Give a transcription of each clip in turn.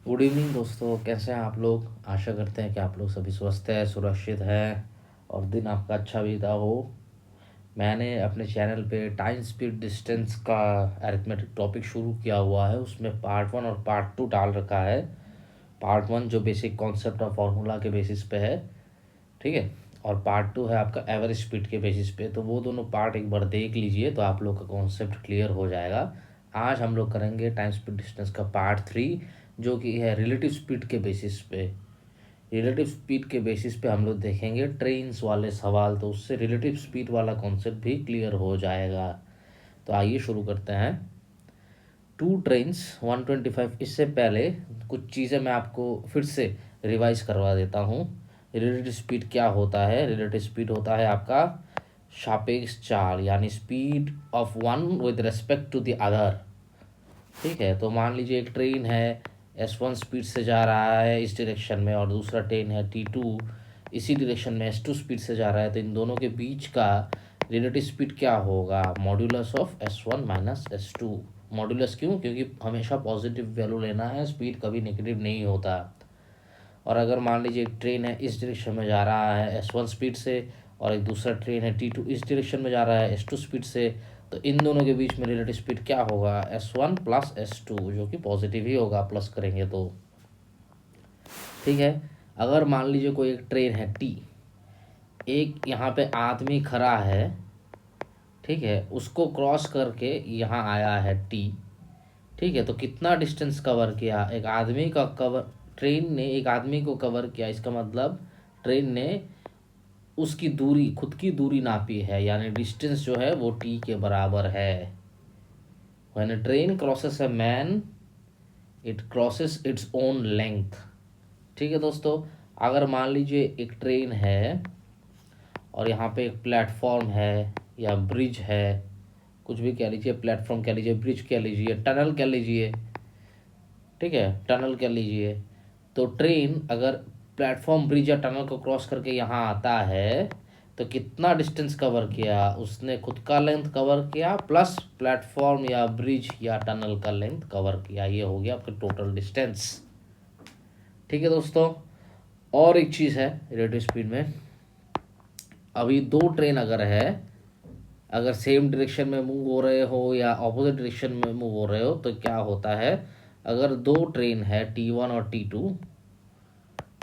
Good evening दोस्तों, कैसे हैं आप लोग। आशा करते हैं कि आप लोग सभी स्वस्थ हैं, सुरक्षित हैं और दिन आपका अच्छा बीता हो। मैंने अपने चैनल पे टाइम स्पीड डिस्टेंस का अरिथमेटिक टॉपिक शुरू किया हुआ है। उसमें पार्ट 1 और पार्ट 2 डाल रखा है। पार्ट 1 जो बेसिक कॉन्सेप्ट ऑफ फार्मूला के बेसिस पे है, ठीक है, और पार्ट 2 है आपका एवरेज स्पीड के बेसिस पे। तो वो दोनों पार्ट एक बार देख लीजिए तो आप लोग का कॉन्सेप्ट क्लियर हो जाएगा। आज हम लोग करेंगे टाइम स्पीड डिस्टेंस का पार्ट 3, जो कि है रिलेटिव स्पीड के बेसिस पे। रिलेटिव स्पीड के बेसिस पे हम लोग देखेंगे ट्रेन्स वाले सवाल, तो उससे रिलेटिव स्पीड वाला कॉन्सेप्ट भी क्लियर हो जाएगा। तो आइए शुरू करते हैं। Two trains 125। इससे पहले कुछ चीज़ें मैं आपको फिर से रिवाइज करवा देता हूँ। रिलेटिव स्पीड क्या होता है। रिलेटिव स्पीड होता है आपका सापेक्ष चाल, यानी speed of one with respect to the other. ठीक है, तो मान लीजिए एक ट्रेन है, S1 स्पीड से जा रहा है इस डायरेक्शन में, और दूसरा ट्रेन है T2 इसी डायरेक्शन में S2 स्पीड से जा रहा है। तो इन दोनों के बीच का रिलेटिव स्पीड क्या होगा, modulus of S1 minus S2। Modulus क्यों, क्योंकि हमेशा पॉजिटिव वैल्यू लेना है, स्पीड कभी नेगेटिव नहीं होता। और अगर मान लीजिए एक ट्रेन है इस डायरेक्शन में जा रहा है S1 स्पीड से, और एक दूसरा ट्रेन है T2 इस डायरेक्शन में जा रहा है S2 स्पीड से, तो इन दोनों के बीच में रिलेटिव स्पीड क्या होगा, S1 प्लस S2, जो कि पॉजिटिव ही होगा प्लस करेंगे तो। ठीक है, अगर मान लीजिए कोई एक ट्रेन है T, एक यहाँ पे आदमी खड़ा है, ठीक है, उसको क्रॉस करके यहाँ आया है T। ठीक है, तो कितना डिस्टेंस कवर किया, एक आदमी का कवर, ट्रेन ने एक आदमी को कवर किया। इसका मतलब ट्रेन ने उसकी दूरी, खुद की दूरी नापी है, यानी डिस्टेंस जो है वो T के बराबर है। When a train crosses a man it crosses its own length. ठीक है दोस्तों, अगर मान लीजिए एक ट्रेन है और यहाँ पे एक प्लेटफॉर्म है या ब्रिज है, कुछ भी कह लीजिए, प्लेटफॉर्म कह लीजिए, ब्रिज कह लीजिए, टनल कह लीजिए, ठीक है, टनल कह लीजिए। तो ट्रेन अगर प्लेटफॉर्म, ब्रिज या टनल को क्रॉस करके यहाँ आता है तो कितना डिस्टेंस कवर किया, उसने खुद का लेंथ कवर किया प्लस प्लेटफॉर्म या ब्रिज या टनल का लेंथ कवर किया। ये हो गया आपका टोटल डिस्टेंस। ठीक है दोस्तों, और एक चीज़ है रिलेटिव स्पीड में। अभी दो ट्रेन अगर है, अगर सेम डायरेक्शन में मूव हो रहे हो या ऑपोजिट डायरेक्शन में मूव हो रहे हो, तो क्या होता है, अगर दो ट्रेन है T1 और T2,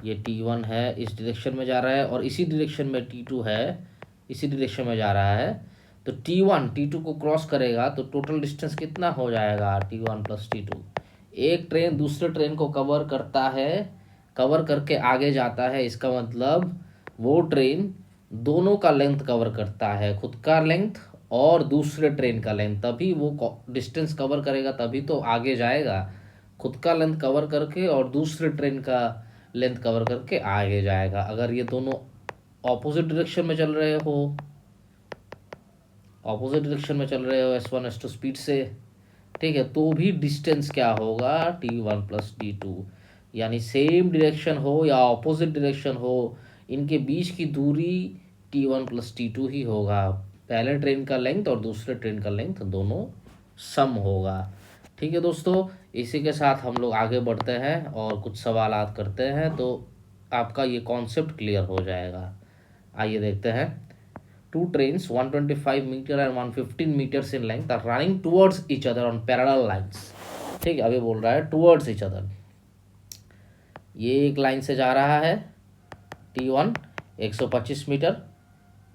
ये T1 है इस डायरेक्शन में जा रहा है और इसी डायरेक्शन में T2 है इसी डायरेक्शन में जा रहा है, तो T1 T2 को क्रॉस करेगा तो टोटल डिस्टेंस कितना हो जाएगा, T1 प्लस T2। एक ट्रेन दूसरे ट्रेन को कवर करता है, कवर करके आगे जाता है, इसका मतलब वो ट्रेन दोनों का लेंथ कवर करता है, खुद का लेंथ और दूसरे ट्रेन का लेंथ, तभी वो डिस्टेंस कवर करेगा, तभी तो आगे जाएगा। खुद का लेंथ कवर करके और दूसरे ट्रेन का लेंथ कवर करके आगे जाएगा। अगर ये दोनों ऑपोजिट डायरेक्शन में चल रहे हो, ऑपोजिट डायरेक्शन में चल रहे हो S1 S2 स्पीड से, ठीक है, तो भी डिस्टेंस क्या होगा, T1 प्लस T2। यानी सेम डायरेक्शन हो या ऑपोजिट डायरेक्शन हो, इनके बीच की दूरी T1 प्लस T2 ही होगा। पहले ट्रेन का लेंथ और दूसरे ट्रेन का लेंथ दोनों सम होगा। ठीक है दोस्तों, इसी के साथ हम लोग आगे बढ़ते हैं और कुछ सवालात करते हैं, तो आपका ये कॉन्सेप्ट क्लियर हो जाएगा। आइए देखते हैं। Two trains 125 metre and 115 metres in length are running towards each other on parallel lines. ठीक है, अभी बोल रहा है टुवर्ड्स ईच अदर। ये एक लाइन से जा रहा है T1 125 मीटर,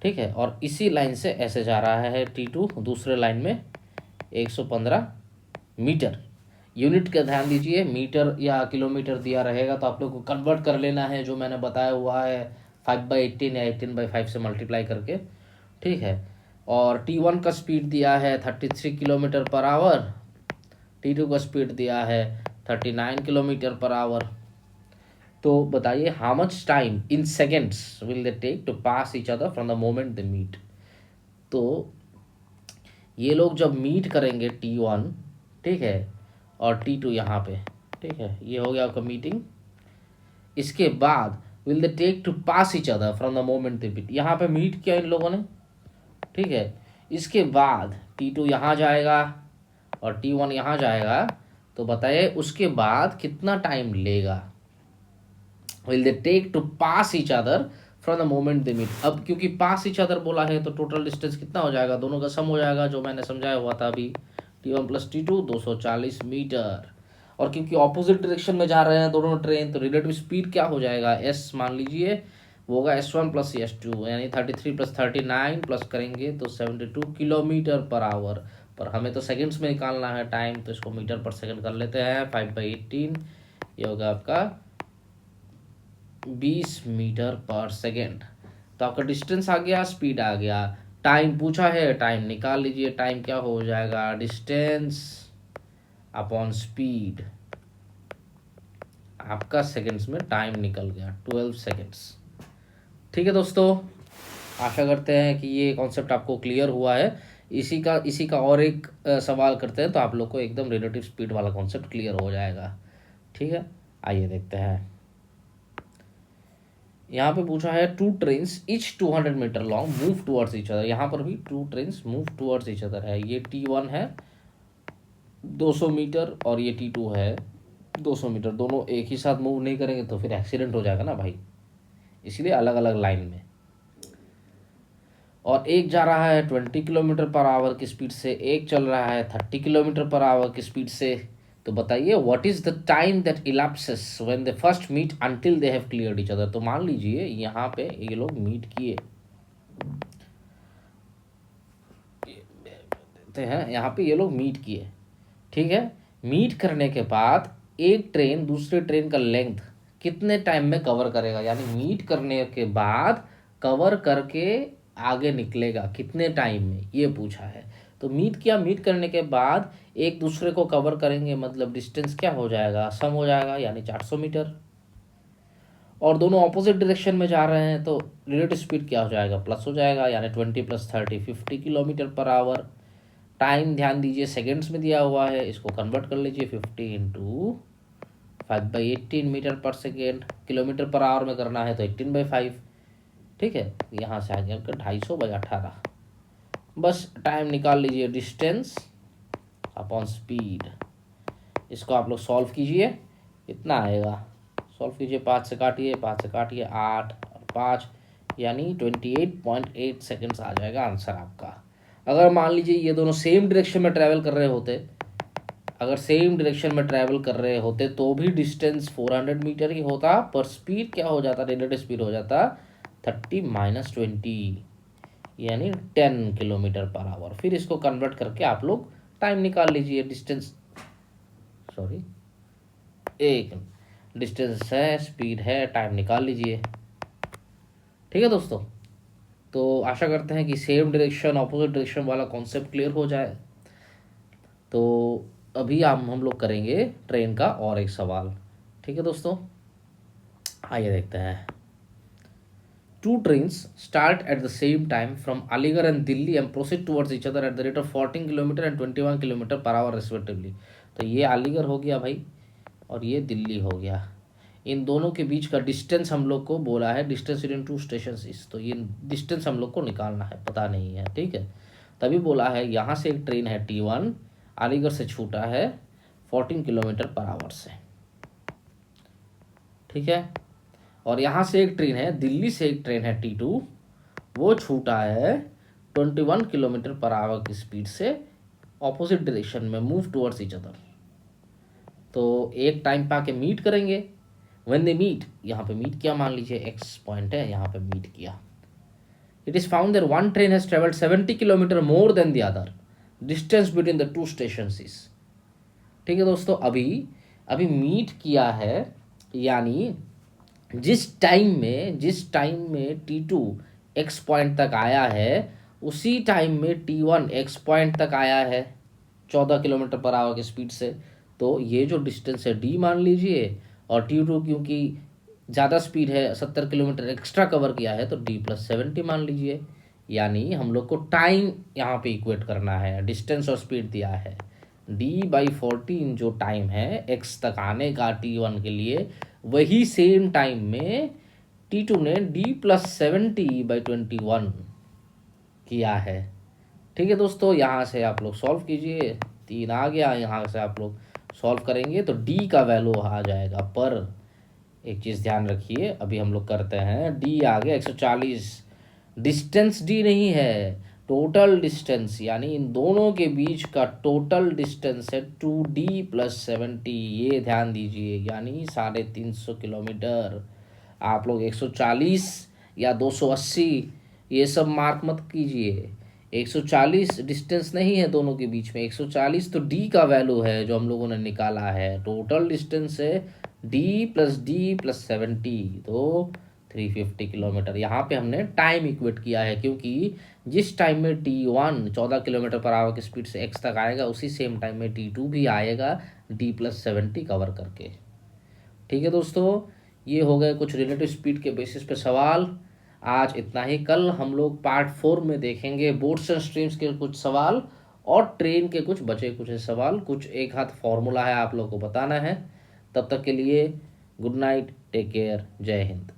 ठीक है, और इसी लाइन से ऐसे जा रहा है T2 दूसरे लाइन में 115 मीटर। यूनिट का ध्यान दीजिए, मीटर या किलोमीटर दिया रहेगा तो आप लोग को कन्वर्ट कर लेना है, जो मैंने बताया हुआ है 5/18 या 18/5 से मल्टीप्लाई करके। ठीक है, और T1 का स्पीड दिया है 33 किलोमीटर पर आवर, T2 का स्पीड दिया है 39 किलोमीटर पर आवर। तो बताइए how much time in seconds will they take to pass each other from the moment they meet. तो ये लोग जब मीट करेंगे T1, ठीक है, और T2 यहाँ पे, ठीक है, ये हो गया आपका मीटिंग। इसके बाद will they take to pass each other from the moment they meet, यहाँ पे मीट किया इन लोगों ने, ठीक है। इसके बाद T2 यहाँ जाएगा और T1 यहाँ जाएगा, तो बताइए उसके बाद कितना टाइम लेगा, will they take to pass each other from the moment they meet. अब क्योंकि पास ईच अदर बोला है तो टोटल डिस्टेंस कितना हो जाएगा, दोनों का सम हो जाएगा, जो मैंने समझाया हुआ था अभी, T1 प्लस T2 240 मीटर। और क्योंकि ऑपोजिट डायरेक्शन में जा रहे हैं दोनों ट्रेन, तो रिलेटिव स्पीड क्या हो जाएगा, एस मान लीजिए वो होगा S1 प्लस S2, यानी 33 प्लस 39 प्लस करेंगे तो 72 किलोमीटर पर आवर। पर हमें तो सेकंड्स में निकालना है टाइम, तो इसको मीटर पर सेकंड कर लेते हैं, 5/18, ये होगा आपका 20 मीटर पर सेकेंड। तो आपका डिस्टेंस आ गया, स्पीड आ गया, टाइम पूछा है, टाइम निकाल लीजिए, टाइम क्या हो जाएगा, डिस्टेंस अपॉन स्पीड। आपका सेकंड्स में टाइम निकल गया 12 सेकंड्स। ठीक है दोस्तों, आशा करते हैं कि ये कॉन्सेप्ट आपको क्लियर हुआ है। इसी का और एक सवाल करते हैं तो आप लोग को एकदम रिलेटिव स्पीड वाला कॉन्सेप्ट क्लियर हो जाएगा। ठीक है, आइए देखते हैं। यहाँ पे पूछा है two trains each 200 metre long move towards each other. यहाँ पर भी two trains move towards each other है। ये T1 है 200 मीटर और ये T2 है 200 मीटर। दोनों एक ही साथ मूव नहीं करेंगे तो फिर एक्सीडेंट हो जाएगा ना भाई, इसलिए अलग अलग लाइन में। और एक जा रहा है 20 किलोमीटर पर आवर की स्पीड से, एक चल रहा है 30 किलोमीटर पर आवर की स्पीड से। तो बताइए what is the time that elapses when they first meet until they have cleared each other. तो मान लीजिए यहाँ पे ये लोग मीट किए, देखते हैं यहाँ पे ये लोग मीट किए, ठीक है। मीट करने के बाद एक ट्रेन दूसरे ट्रेन का लेंथ कितने टाइम में कवर करेगा, यानी मीट करने के बाद कवर करके आगे निकलेगा कितने टाइम में, ये पूछा है। तो मीट किया, मीट करने के बाद एक दूसरे को कवर करेंगे, मतलब डिस्टेंस क्या हो जाएगा, सम हो जाएगा, यानी 400 मीटर। और दोनों ऑपोजिट डायरेक्शन में जा रहे हैं तो रिलेटिव स्पीड क्या हो जाएगा, प्लस हो जाएगा, यानी 20 plus 30 50 kilometre per our. Time ध्यान दीजिए सेकेंड्स में दिया हुआ है, इसको कन्वर्ट कर लीजिए 50 इंटू 5/18 मीटर पर सेकेंड। किलोमीटर पर आवर में करना है तो 18/5। ठीक है, यहाँ से आ गया आपका 250/18। बस टाइम निकाल लीजिए, डिस्टेंस अपॉन स्पीड। इसको आप लोग सॉल्व कीजिए, कितना आएगा, सॉल्व कीजिए, 5 से काटिए, 5 से काटिए, 8 और 5 यानी 28.8 सेकेंड्स आ जाएगा आंसर आपका। अगर मान लीजिए ये दोनों सेम डायरेक्शन में ट्रैवल कर रहे होते, अगर सेम डायरेक्शन में ट्रैवल कर रहे होते तो भी डिस्टेंस 400 मीटर ही होता, पर स्पीड क्या हो जाता, रिलेटिव स्पीड हो जाता 30 - 20 यानी 10 किलोमीटर पर आवर। फिर इसको कन्वर्ट करके आप लोग टाइम निकाल लीजिए, डिस्टेंस, सॉरी एक डिस्टेंस है, स्पीड है, टाइम निकाल लीजिए। ठीक है दोस्तों, तो आशा करते हैं कि सेम डायरेक्शन ऑपोजिट डायरेक्शन वाला कॉन्सेप्ट क्लियर हो जाए। तो अभी हम लोग करेंगे ट्रेन का और एक सवाल। ठीक है दोस्तों, आइए देखते हैं। Two trains start at the same time from Aligarh and Delhi and proceed towards each other at the rate of 14 kilometre and 21 kilometre per hour respectively. तो ये अलीगढ़ हो गया भाई और ये दिल्ली हो गया। इन दोनों के बीच का डिस्टेंस हम लोग को बोला है, distance between two station is, तो ये डिस्टेंस हम लोग को निकालना है, पता नहीं है। ठीक है, तभी बोला है यहाँ से एक ट्रेन है T1 अलीगढ़ से छूटा है 14 किलोमीटर पर आवर से, ठीक है। और यहाँ से एक ट्रेन है, दिल्ली से एक ट्रेन है T2, वो छूटा है 21 किलोमीटर पर आवर की स्पीड से ऑपोजिट डायरेक्शन में मूव टुवर्ड्स ईच अदर। तो एक टाइम पे आके मीट करेंगे, व्हेन दे मीट, यहाँ पे मीट किया, मान लीजिए एक्स पॉइंट है, यहाँ पे मीट किया। It is found that one train has travelled 70 kilometre more than the other, distance between the two stations is. ठीक है दोस्तों, अभी अभी मीट किया है, यानी जिस टाइम में T2 एक्स पॉइंट तक आया है उसी टाइम में T1 एक्स पॉइंट तक आया है 14 किलोमीटर पर आवर की स्पीड से। तो ये जो डिस्टेंस है D मान लीजिए, और T2 क्योंकि ज़्यादा स्पीड है 70 किलोमीटर एक्स्ट्रा कवर किया है तो D+70 मान लीजिए। यानी हम लोग को टाइम यहाँ पे इक्वेट करना है, डिस्टेंस और स्पीड दिया है, D/14 जो टाइम है एक्स तक आने का T1 के लिए, वही सेम टाइम में T2 ने D+70/21 किया है। ठीक है दोस्तों, यहाँ से आप लोग सॉल्व कीजिए, 3 आ गया, यहाँ से आप लोग सॉल्व करेंगे तो डी का वैल्यू आ जाएगा। पर एक चीज़ ध्यान रखिए, अभी हम लोग करते हैं, डी आ गया 140, डिस्टेंस डी नहीं है, टोटल डिस्टेंस, यानी इन दोनों के बीच का टोटल डिस्टेंस है 2D+70, ये ध्यान दीजिए, यानी 350 किलोमीटर। आप लोग 140 या 280 ये सब मार्क मत कीजिए, 140 डिस्टेंस नहीं है दोनों के बीच में, 140 तो डी का वैल्यू है जो हम लोगों ने निकाला है, टोटल डिस्टेंस है D+D+70, तो 350 किलोमीटर। यहाँ पे हमने टाइम इक्वेट किया है, क्योंकि जिस टाइम में T1 14 किलोमीटर पर आवर की स्पीड से x तक आएगा, उसी सेम टाइम में T2 भी आएगा D+70 कवर करके। ठीक है दोस्तों, ये हो गए कुछ रिलेटिव स्पीड के बेसिस पे सवाल। आज इतना ही, कल हम लोग पार्ट 4 में देखेंगे बोट्स एंड स्ट्रीम्स के कुछ सवाल और ट्रेन के कुछ बचे कुछ सवाल, कुछ एक हाथ फॉर्मूला है आप लोग को बताना है। तब तक के लिए गुड नाइट, टेक केयर, जय हिंद।